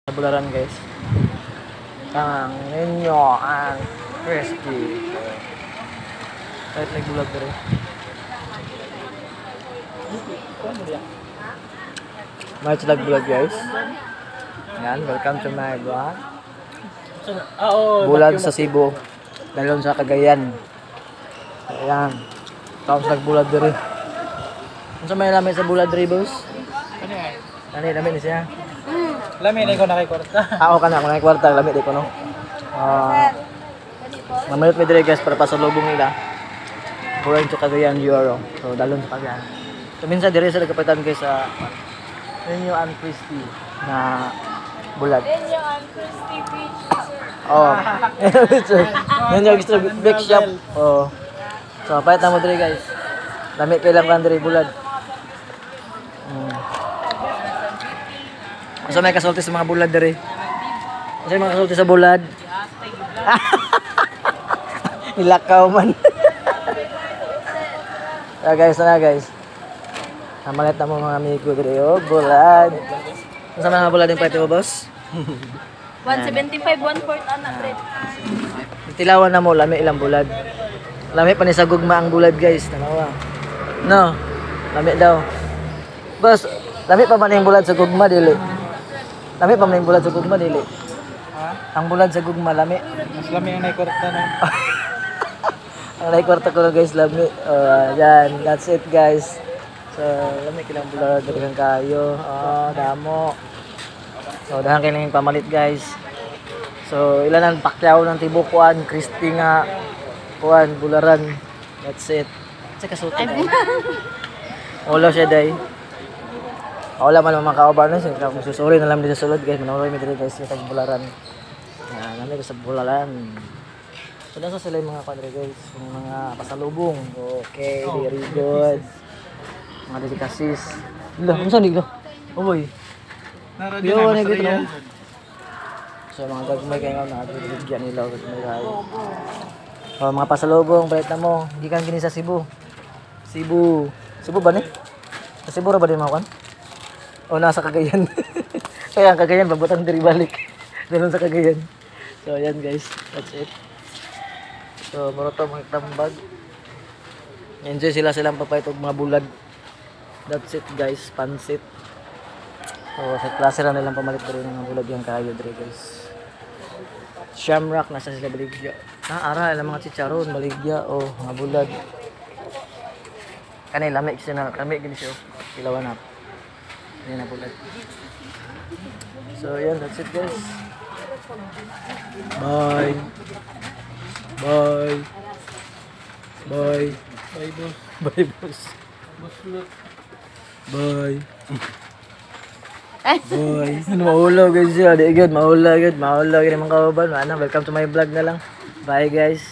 Bularan guys. Ang ninyo ang crispy. Kahit nagbulag na rin. May bulag guys. Yan, welcome to my vlog. Bulag sa Cebu. Dalon sa Cagayan. Ayan. Tapos nagbulag na rin. Ano sa may lamay sa bulag rin, boss? Ano yung lamay siya? Lami na ko nakikwarta. Ako ka na, kung nakikwarta, lamit di ko, no? Mamayot may dire guys, para pasalubong nila. Going to Cagayan, Euro. So, dalon sa Cagayan. So, minsan dire sa nagkapitan guys sa Ninyo and Crispy na bulag. Ninyo and Crispy Beach. Oh. Ninyo extra big shop. Oh. So, pahit na mo dire guys. Lamit kay lang kan dire bulag. Asa may kasulti sa mga bulad dere? Asa may kasulti sa bulad? Nilakaw man. So guys, na guys. Namalit na mo mga amigo dere, oh, bulad. Asa mga bulad yung pwede mo, boss? 175, 1/4 anak rin. Tilawan na mo, lami ilang bulad. Lami pa ni sa gugma ang bulad guys, tanawa. No, lami daw. Boss, lami pa man yung bulad sa gugma, dili. Lami pa man yung bulad sa gugma, dili. Ha? Ang bulad sa gugma, lami. Mas lami ang nakikwarta na. Ang nakikwarta ko na guys, lami. Yan, that's it guys. So, lami kilang bulad, dagang kayo. Damo. So, dahan kayo yung pamalit guys. So, ilan ang pakyaw ng tibukuan, crispy nga, kuan, bularan. That's it. Sa kasuti na. Wala siya day. Wala man mga kauban na siya. Kung susuri na lang dito sa sulod guys. Manawari mo dito guys. Yung bularan. Yan. Namin sa bularan. So, nasa sila yung mga kwadre guys. Yung mga pasalubong. Okay. Very good. Mga dedikasis. Ilo. Ano saan dito? Oh boy. Yo, ano dito no? So, mga gagmay kayo na. Bigyan nila. Gagmay kayo. Oh, mga pasalubong. Balik na mo. Hindi kang gini sa Cebu. Cebu. Cebu ba ni? Sa Cebu ra ba din mga kan? O nasa Cagayan. Kaya ang Cagayan, babutang diri balik. Dalon sa Cagayan. So ayan guys, that's it. So muro to mga tambag. Enjoy silang papayt og mga bulag. That's it guys, pansit. So sa klase ra nilang pamalit diri ng bulag yang kayo diri guys. Shamrock nasa sila baligya. Ara ilang mga chicharon baligya o mga bulag. Kanay lamig siya na, lamig gini siya. Ilawan na. Yan na bulag. So yan, that's it guys. Bye. Bye. Bye. Bye boss. Bye boss. Bye. Bye. Ano maulaw guys siya. Di agad, maulaw agad. Maulaw agad mga kauban. Welcome to my vlog na lang. Bye guys.